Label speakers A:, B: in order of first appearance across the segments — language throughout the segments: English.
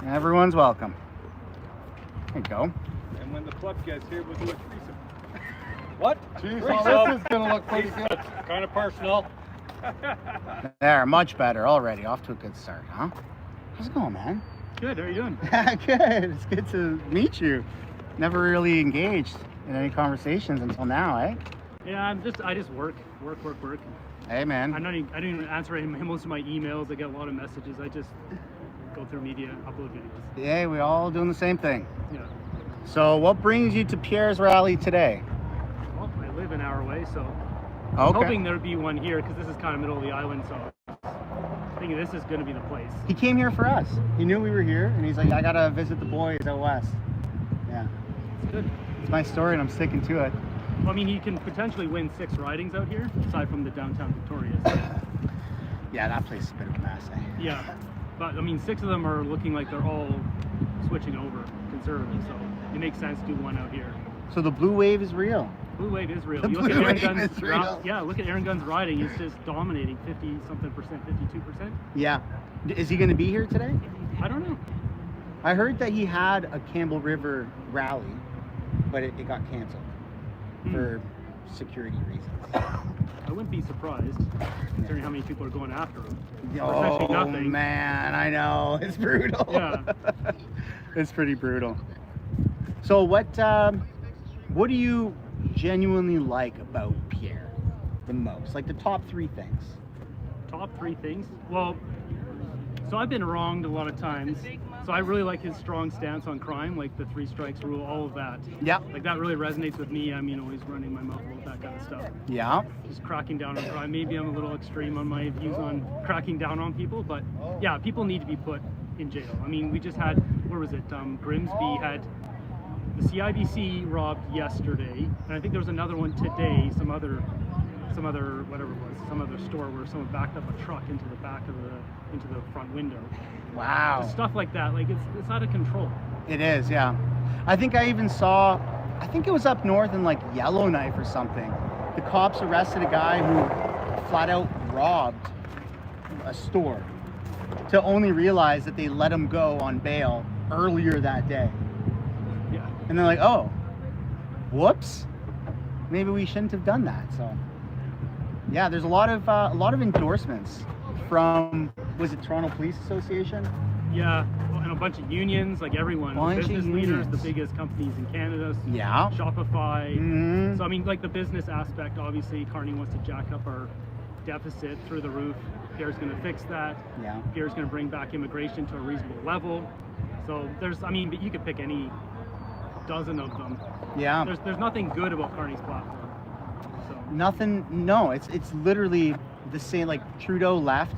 A: Everyone's welcome. There you go.
B: And when the club gets here, we'll do a threesome. What?
C: Jeez, well, this is gonna look pretty good.
B: Kind of personal.
A: There, much better already. Off to a good start, huh? How's it going, man?
B: Good, how are you doing?
A: Good. It's good to meet you. Never really engaged in any conversations until now, eh?
B: Yeah, I just work.
A: Hey, man.
B: I don't even answer most of my emails. I get a lot of messages. I just go through media, upload videos.
A: Yeah, we all doing the same thing.
B: Yeah.
A: So what brings you to Pierre's rally today?
B: Well, I live an hour away, so
A: Okay.
B: I'm hoping there'd be one here because this is kind of middle of the island, so I think this is going to be the place.
A: He came here for us. He knew we were here, and he's like, I gotta visit the boys out west. Yeah.
B: It's good.
A: It's my story, and I'm sticking to it.
B: Well, I mean, he can potentially win 6 ridings out here, aside from the downtown Victoria. So.
A: Yeah, that place is a bit of a mess, eh?
B: Yeah, but I mean, 6 of them are looking like they're all switching over conservatively, so it makes sense to do one out here.
A: So the blue wave is real.
B: Blue wave is real.
A: The
B: You look at
A: blue
B: Aaron
A: wave
B: Gunn's
A: is real.
B: yeah, look at Aaron Gunn's riding. He's just dominating 50-something%, 52%.
A: Yeah. Is he going to be here today?
B: I don't know.
A: I heard that he had a Campbell River rally, but it got canceled for security reasons.
B: I wouldn't be surprised, considering how many people are going after him.
A: Oh,
B: essentially nothing.
A: man, I know. It's brutal.
B: Yeah.
A: It's pretty brutal. So what do you genuinely like about Pierre the most? Like the top 3 things.
B: Top 3 things? Well, so I've been wronged a lot of times. So I really like his strong stance on crime, like the 3 strikes rule, all of that.
A: Yeah.
B: Like that really resonates with me. I'm, always running my mouth about that kind of stuff.
A: Yeah.
B: Just cracking down on crime. Maybe I'm a little extreme on my views on cracking down on people, but yeah, people need to be put in jail. I mean, we just had, where was it? Grimsby had the CIBC robbed yesterday, and I think there was another one today. Some other whatever it was, some other store where someone backed up a truck into the back of into the front window.
A: Wow.
B: Just stuff like that, like it's out of control.
A: It is, yeah. I think I even saw, I think it was up north in like Yellowknife or something. The cops arrested a guy who flat out robbed a store to only realize that they let him go on bail earlier that day.
B: Yeah.
A: And they're like, oh, whoops, maybe we shouldn't have done that. So yeah, there's a lot of endorsements from, was it Toronto Police Association?
B: Yeah, and a bunch of unions, like everyone, business leaders, the biggest companies in Canada.
A: Yeah.
B: Shopify.
A: Mm-hmm.
B: So I mean, like the business aspect, obviously, Carney wants to jack up our deficit through the roof. Pierre's going to fix that.
A: Yeah.
B: Pierre's going to bring back immigration to a reasonable level. So there's, I mean, but you could pick any dozen of them.
A: Yeah.
B: There's nothing good about Carney's platform. So.
A: Nothing. No, it's literally the same. Like Trudeau left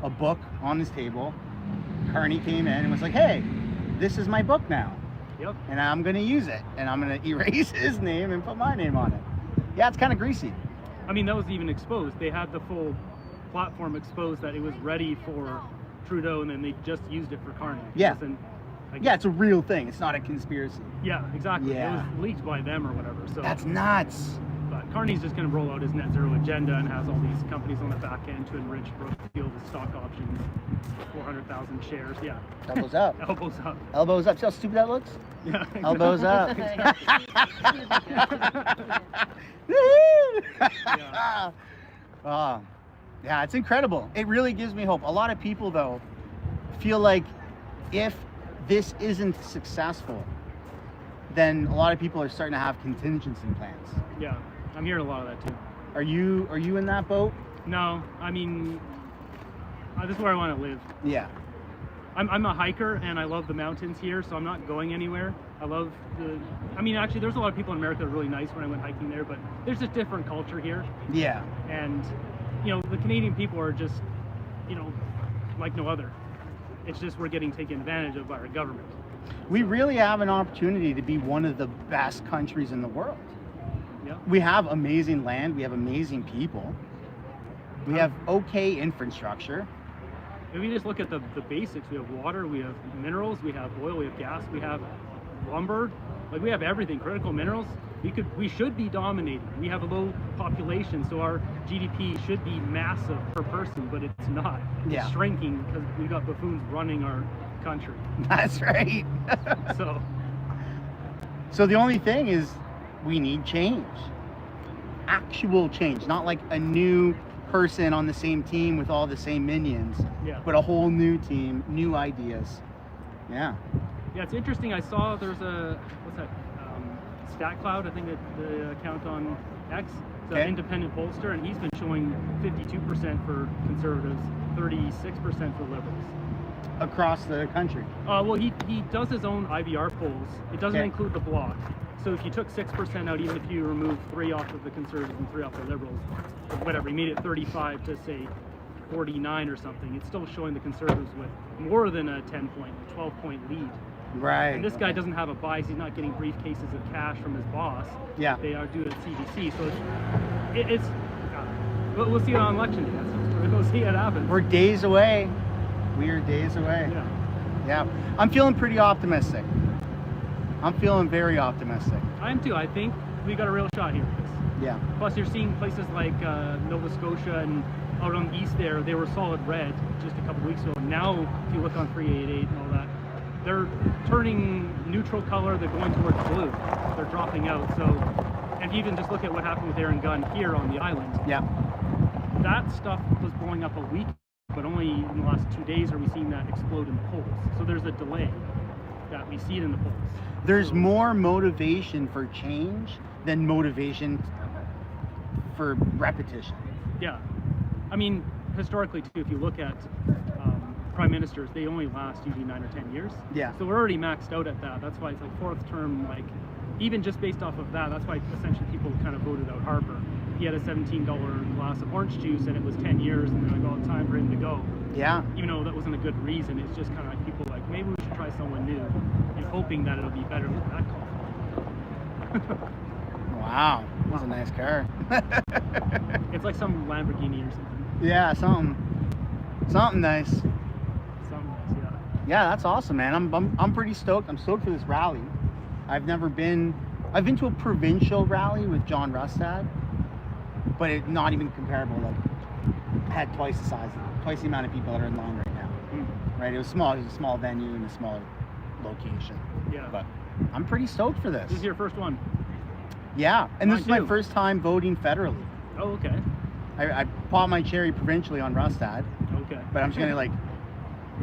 A: a book on his table. Carney came in and was like, "Hey, this is my book now,
B: Yep.
A: and I'm going to use it, and I'm going to erase his name and put my name on it." Yeah, it's kind of greasy.
B: I mean, that was even exposed. They had the full platform exposed that it was ready for Trudeau, and then they just used it for Carney.
A: Yeah.
B: Like,
A: Yeah, it's a real thing. It's not a conspiracy.
B: Yeah, exactly.
A: Yeah.
B: It was leaked by them or whatever. So
A: That's nuts.
B: But Carney's just going to roll out his net zero agenda and has all these companies on the back end to enrich Brookfield with stock options, 400,000 shares. Yeah.
A: Elbows up.
B: Elbows up.
A: Elbows up. See how stupid that looks?
B: Yeah.
A: Elbows up.
B: Yeah.
A: Yeah, it's incredible. It really gives me hope. A lot of people, though, feel like if this isn't successful, then a lot of people are starting to have contingency plans.
B: Yeah. I'm hearing a lot of that too.
A: Are you in that boat?
B: No, I mean, this is where I want to live.
A: Yeah.
B: I'm a hiker and I love the mountains here, so I'm not going anywhere. I mean, actually, there's a lot of people in America that are really nice when I went hiking there, but there's just different culture here.
A: Yeah.
B: And, the Canadian people are just, like no other. It's just we're getting taken advantage of by our government.
A: We really have an opportunity to be one of the best countries in the world.
B: Yeah.
A: We have amazing land. We have amazing people. We have okay infrastructure.
B: If we just look at the basics, we have water, we have minerals, we have oil, we have gas, we have lumber. Like we have everything, critical minerals. we should be dominating. We have a low population, so our GDP should be massive per person, but it's not.
A: Yeah.
B: It's shrinking because we got buffoons running our country.
A: That's right.
B: So
A: So the only thing is we need change. Actual change, not like a new person on the same team with all the same minions,
B: yeah.
A: but a whole new team, new ideas. Yeah.
B: Yeah, it's interesting. I saw there's a Stat Cloud, I think the account on X, it's an independent pollster, and he's been showing 52% for conservatives, 36% for liberals.
A: Across the country.
B: Well, he does his own IVR polls. It doesn't include the block. So if you took 6% out, even if you remove 3 off of the conservatives and 3 off the liberals, or whatever, you made it 35 to say 49 or something, it's still showing the conservatives with more than a 10-point, 12-point lead.
A: Right.
B: And this guy doesn't have a bias. He's not getting briefcases of cash from his boss.
A: Yeah.
B: They are due at CBC. So it's we'll see it on election day. We'll see it happen.
A: We're days away. We are days away.
B: Yeah.
A: Yeah. I'm feeling pretty optimistic. I'm feeling very optimistic.
B: I am too. I think we got a real shot here.
A: Yeah.
B: Plus, you're seeing places like Nova Scotia and out on the east there, they were solid red just a couple weeks ago. Now, if you look on 388 and all that, they're turning neutral color. They're going towards blue. They're dropping out. So, and you even just look at what happened with Aaron Gunn here on the island.
A: Yeah.
B: That stuff was blowing up a week, but only in the last 2 days are we seeing that explode in the polls. So there's a delay that we see it in the polls.
A: There's more motivation for change than motivation for repetition.
B: Yeah. I mean, historically, too, if you look at prime ministers, they only last usually 9 or 10 years.
A: Yeah.
B: So we're already maxed out at that. That's why it's like fourth term, like, even just based off of that, that's why essentially people kind of voted out Harper. He had a $17 glass of orange juice and it was 10 years and they're like, oh, time for him to go.
A: Yeah.
B: Even though that wasn't a good reason, it's just kind of like people like, maybe we should try someone new and hoping that it'll be better than that call.
A: Wow. That was a nice car.
B: It's like some Lamborghini or something.
A: Yeah, something nice.
B: Something nice, yeah.
A: Yeah, that's awesome, man. I'm pretty stoked. I'm stoked for this rally. I've been to a provincial rally with John Rustad, but it's not even comparable. Like, had twice the amount of people that are in line right now. Right? It was small. It was a small venue in a smaller location.
B: Yeah.
A: But I'm pretty stoked for this.
B: This is your first one.
A: Yeah, and this is
B: Mine
A: my
B: too.
A: first time voting federally.
B: Oh, okay.
A: I popped my cherry provincially on Rustad,
B: Okay.
A: but I'm just gonna like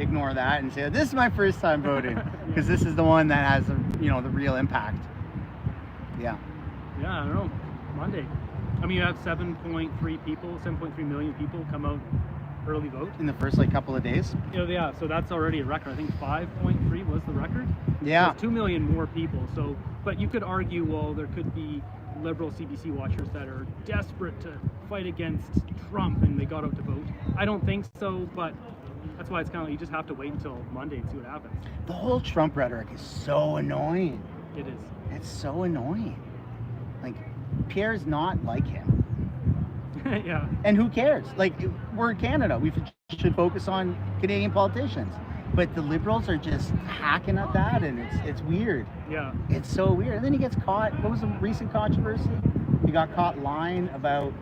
A: ignore that and say this is my first time voting because this is the one that has the real impact. Yeah.
B: Yeah, I don't know. Monday. I mean, you have 7.3 million people come out early vote.
A: In the first couple of days.
B: Yeah, so that's already a record. I think 5.3 was the record.
A: Yeah.
B: There's 2 million more people. So, but you could argue, well, there could be liberal CBC watchers that are desperate to fight against Trump and they got out to vote. I don't think so, but that's why it's kind of you just have to wait until Monday and see what happens.
A: The whole Trump rhetoric is so annoying.
B: It is.
A: It's so annoying. Like, Pierre's not like him.
B: Yeah.
A: And who cares? Like, we're in Canada. We should focus on Canadian politicians. But the Liberals are just hacking at that, and it's weird.
B: Yeah.
A: It's so weird. And then he gets caught. What was the recent controversy? He got caught lying about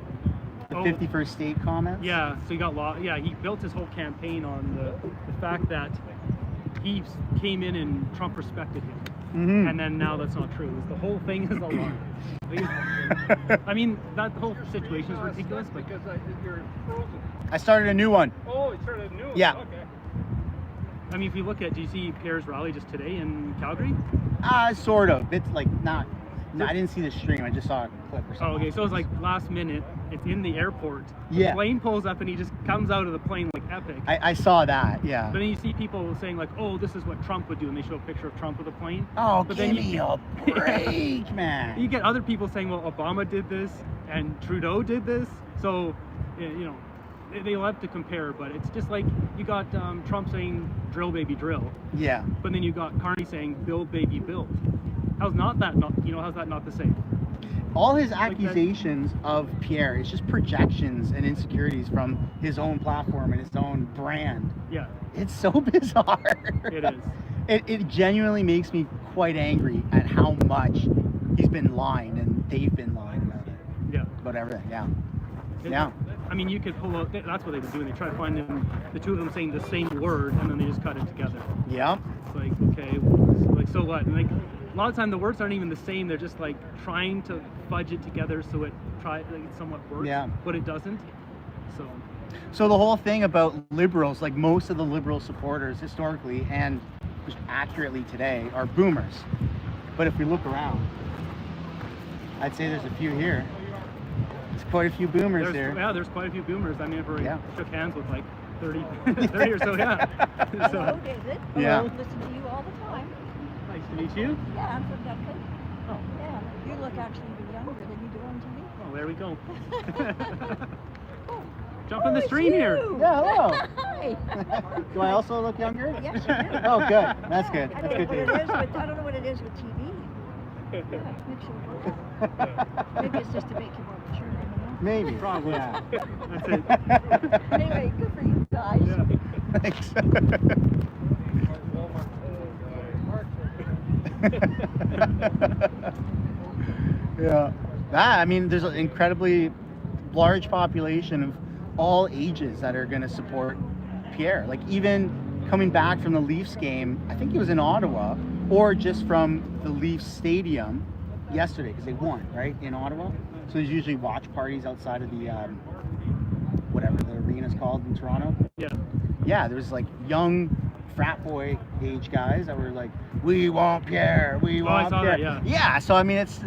A: the 51st state comments.
B: Yeah, so he got lost. Yeah, he built his whole campaign on the fact that he came in and Trump respected him.
A: Mm-hmm.
B: And then now that's not true. The whole thing is a lie. I mean, that whole situation is ridiculous. But
C: Because you're frozen.
A: I started a new one.
C: Oh, it started a new one.
A: Yeah.
C: Okay.
B: I mean, if you look at, do you see Pierre's rally just today in Calgary?
A: Sort of. It's like not. No, I didn't see the stream. I just saw a clip or something.
B: Oh, okay. So it's like last minute. It's in the airport.
A: Yeah.
B: The plane pulls up and he just comes out of the plane like epic.
A: I saw that. Yeah.
B: But then you see people saying like, "Oh, this is what Trump would do," and they show a picture of Trump with a plane.
A: Oh,
B: But
A: give
B: then
A: me a break, man.
B: You get other people saying, "Well, Obama did this and Trudeau did this," so they love to compare. But it's just like you got Trump saying, "Drill, baby, drill,"
A: Yeah.
B: but then you got Carney saying, "Build, baby, build." How's that not the same?
A: All his accusations of Pierre is just projections and insecurities from his own platform and his own brand.
B: Yeah,
A: It's so bizarre.
B: it is.
A: It genuinely makes me quite angry at how much he's been lying and they've been lying about it,
B: Yeah.
A: about everything. Yeah.
B: It-
A: Yeah.
B: I mean, you could pull out. That's what they've been doing. They try to find them, the two of them saying the same word, and then they just cut it together.
A: Yeah.
B: It's like, okay, like so what? And like a lot of time the words aren't even the same. They're just like trying to fudge it together so it like it somewhat works.
A: Yeah.
B: But it doesn't. So.
A: So the whole thing about liberals, like most of the liberal supporters historically and just accurately today, are boomers. But if we look around, I'd say there's a few here. There's quite a few boomers there.
B: Yeah, there's quite a few boomers. I mean, I've already
A: Yeah.
B: shook hands with like 30, 30 or so, yeah.
D: Hello,
B: So,
D: David.
A: Yeah.
D: I listen to you all the time.
B: nice to meet you.
D: Yeah, I'm from Duncan.
B: Oh,
D: Yeah, you look actually even younger than you do on TV.
B: oh, there we go.
D: Oh,
B: Jump in the
D: it's
B: stream here.
D: you.
A: Yeah, hello.
D: Hi.
A: Do I also look younger?
D: Yes, you do.
A: Oh, good. That's good.
D: I
A: That's
D: don't
A: good
D: know
A: to
D: what it is, but I don't know what it is with TV. Yeah, it makes you maybe it's just to make you more mature. I don't know.
A: Maybe.
B: Probably.
A: Yeah.
B: That's it.
D: Anyway, good for you guys.
B: Yeah.
A: Thanks. Yeah. I mean, there's an incredibly large population of all ages that are going to support Pierre. Like even coming back from the Leafs game, I think it was in Ottawa, or just from the Leafs stadium yesterday because they won, right, in Ottawa. So there's usually watch parties outside of the whatever the arena's called in Toronto.
B: Yeah.
A: Yeah, there was like young frat boy age guys that were like, "We want Pierre, we
B: Oh, I
A: want
B: saw
A: Pierre."
B: that, yeah.
A: Yeah, so I mean, it's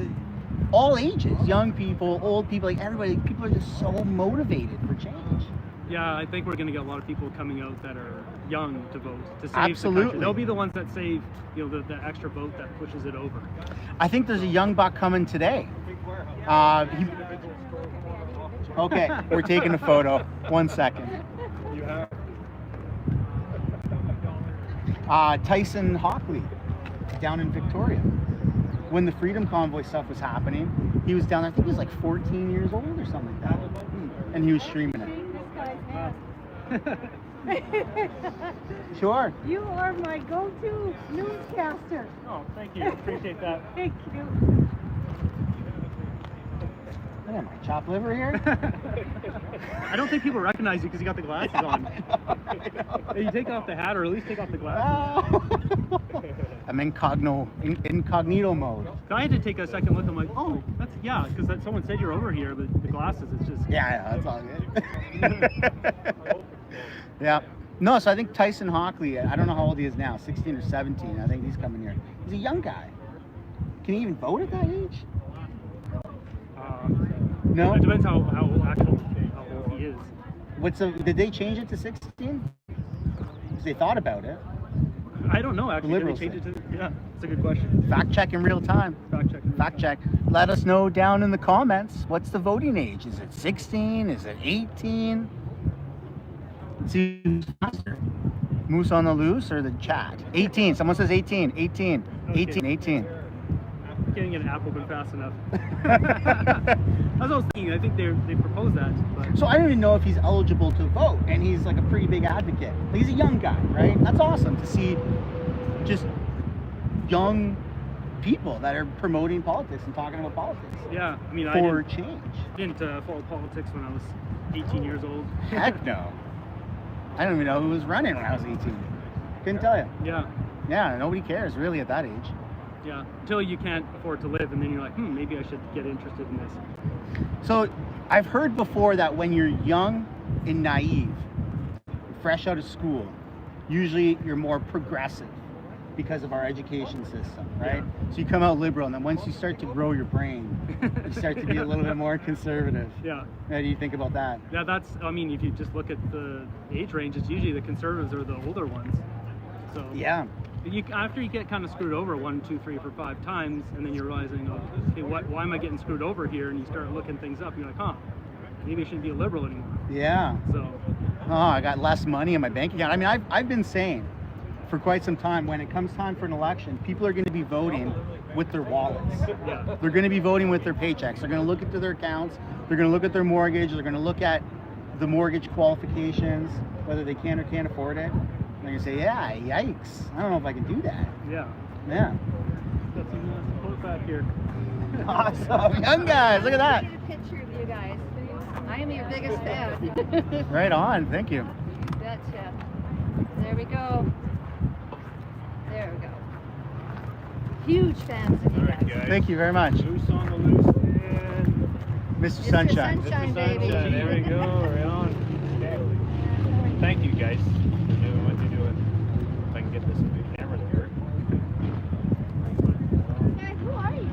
A: all ages, young people, old people, like everybody. People are just so motivated for change.
B: Yeah, I think we're going to get a lot of people coming out that are young to vote to save the
A: Absolutely.
B: country. They'll be the ones that save, the extra vote that pushes it over.
A: I think there's a young buck coming today. Okay, we're taking a photo. 1 second. Tyson Hockley, down in Victoria. When the Freedom Convoy stuff was happening, he was down there, I think he was like 14 years old or something like that. And he was streaming it. Sure.
E: You are my go-to newscaster.
B: Oh, thank you. Appreciate that.
E: Thank you.
A: What am I, chopped liver here?
B: I don't think people recognize you because you got the glasses on. Hey, you take off the hat, or at least take off the glasses.
A: I'm incognito mode.
B: I had to take a second look. I'm like, oh, that's because someone said you're over here. The glasses, it's just
A: Yeah, that's all good. Yeah. No, so I think Tyson Hockley, I don't know how old he is now, 16 or 17. I think he's coming here. He's a young guy. Can he even vote at that age? No?
B: It depends how old he is.
A: Did they change it to 16? Because they thought about it.
B: I don't know actually. Did
A: Liberals
B: they change it to? Yeah, it's a good question.
A: Fact check in real time.
B: Fact check.
A: Fact check. Let us know down in the comments. What's the voting age? Is it 16? Is it 18? Let's see who's faster. Moose on the loose or the chat? 18. Someone says 18. 18.
B: Okay.
A: 18. 18.
B: Can't get an apple been fast enough. That's what I was thinking. I think they proposed that. But
A: So I don't even know if he's eligible to vote, and he's like a pretty big advocate. He's a young guy, right? That's awesome to see just young people that are promoting politics and talking about politics
B: yeah, I mean,
A: for
B: I
A: change.
B: didn't follow politics when I was 18 years old.
A: Heck no. I don't even know who was running when I was 18. Couldn't tell you.
B: Yeah,
A: Yeah, nobody cares really at that age.
B: yeah. Until you can't afford to live, and then you're like, maybe I should get interested in this.
A: So I've heard before that when you're young and naive, fresh out of school, usually you're more progressive because of our education system, right?
B: Yeah.
A: So you come out liberal, and then once you start to grow your brain, you start to be a little bit more conservative.
B: Yeah.
A: How do you think about that?
B: Yeah, I mean, if you just look at the age range, it's usually the conservatives are the older ones. So
A: Yeah.
B: after you get kind of screwed over 1, 2, 3, 4, 5 times, and then you're realizing, okay, why am I getting screwed over here? And you start looking things up. You're like, maybe I shouldn't be a liberal anymore.
A: Yeah.
B: So
A: Oh, I got less money in my bank account. I mean, I've been saying for quite some time, when it comes time for an election, people are going to be voting with their wallets.
B: yeah,
A: They're going to be voting with their paychecks. They're going to look into their accounts. They're going to look at their mortgage. They're going to look at the mortgage qualifications, whether they can or can't afford it. They're going to say, yeah, yikes. I don't know if I can do that.
B: yeah.
A: Yeah.
B: Got some close back here.
A: Awesome. Young guys, look at that.
D: Get a picture of you guys. I am your biggest fan.
A: Right on. Thank you.
D: Betcha. There we go. There we go. Huge fans of you guys.
A: Thank you very much.
C: Loose on the loose and
A: Mr.
D: Mr.
A: Sunshine.
D: Sunshine, baby.
C: There we go, right on. Thank you guys for doing what you're doing. If I can get this big camera to work.
E: Guys, who are you?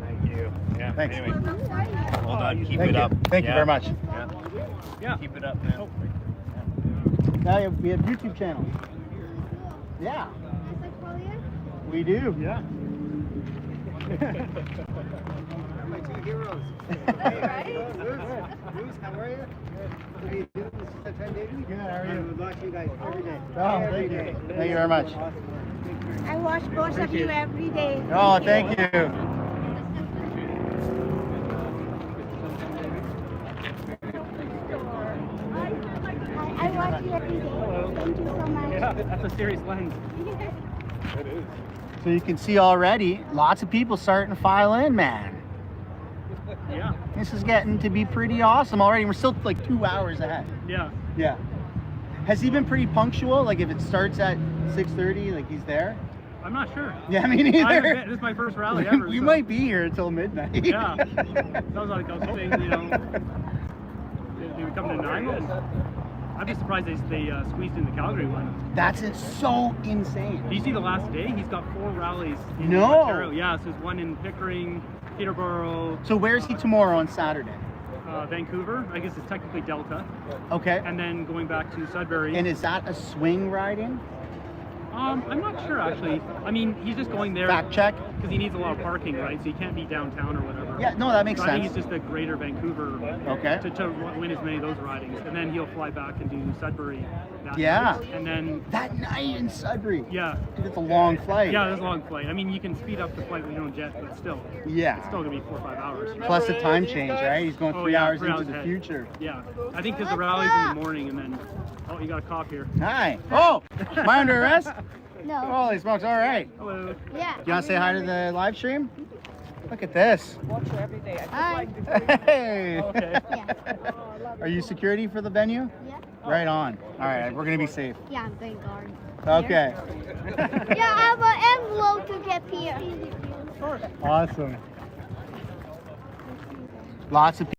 C: Thank you. Yeah,
A: Thanks.
C: anyway.
E: Who are you?
C: Hold on, keep
A: Thank
C: it
A: you.
C: up.
A: Thank you very much.
C: Yeah.
B: Yeah.
C: Keep it up, man.
A: Now we have YouTube channels. Yeah,
E: Is that Claudia?
A: we do.
B: Yeah.
F: My two heroes.
D: Right?
F: Bruce, how are you? What are you doing? This is MisterSunshineBaby.
A: Good, how are
F: I
A: you?
F: would watch you guys every day.
A: Oh,
F: Every
A: thank you.
F: day.
A: Thank you very much.
E: I watch both of you every day.
A: Oh, thank you.
E: I watch you every day. Thank you so much.
B: Yeah, that's a serious lens.
A: So you can see already, lots of people starting to file in, man.
B: Yeah.
A: This is getting to be pretty awesome already. We're still like 2 hours ahead.
B: Yeah.
A: Yeah. Has he been pretty punctual? Like if it starts at 6:30, like he's there?
B: I'm not sure.
A: Yeah, me
B: I haven't
A: neither.
B: been, this is my first rally ever.
A: We
B: so-
A: might be here until midnight.
B: Yeah. Sounds like I was hoping, they would come to Nanaimo. I'd be surprised they squeezed in the Calgary one.
A: That's so insane.
B: Do you see the last day? He's got 4 rallies in
A: No.
B: Ontario. Yeah, so there's one in Pickering, Peterborough,
A: So where's he tomorrow on Saturday?
B: Vancouver. I guess it's technically Delta.
A: Okay.
B: And then going back to Sudbury.
A: And is that a swing riding?
B: I'm not sure actually. I mean, he's just going there
A: Fact check.
B: because he needs a lot of parking, right? So he can't be downtown or whatever.
A: Yeah, no, that makes
B: So I think
A: sense.
B: it's just the greater Vancouver
A: Okay.
B: to win as many of those ridings. And then he'll fly back and do Sudbury that
A: Yeah.
B: night. And then,
A: That night in Sudbury.
B: yeah.
A: Dude, it's a long flight.
B: Yeah, there's a long flight. I mean, you can speed up the flight with your own jet, but still, it's
A: Yeah.
B: still going to be 4 or 5 hours.
A: Plus the time change, right? He's going
B: Oh,
A: 3
B: yeah,
A: hours
B: 3
A: into
B: hours
A: the
B: ahead.
A: future.
B: Yeah. I think there's the rallies in the morning and then, oh, you got a cop here.
A: Hi. Oh, am I under arrest?
E: No.
A: Holy smokes, all right.
B: Hello.
E: Yeah.
A: You want to say hi to the live stream? Look at this.
E: Hi.
A: Hey.
B: Okay.
E: Yeah.
A: Are you security for the venue?
E: Yeah.
A: Right on. All right, we're going to be safe.
E: Yeah, I'm thank God.
A: Okay.
E: Yeah, I have an envelope to get Pierre.
A: Awesome. Lots of people.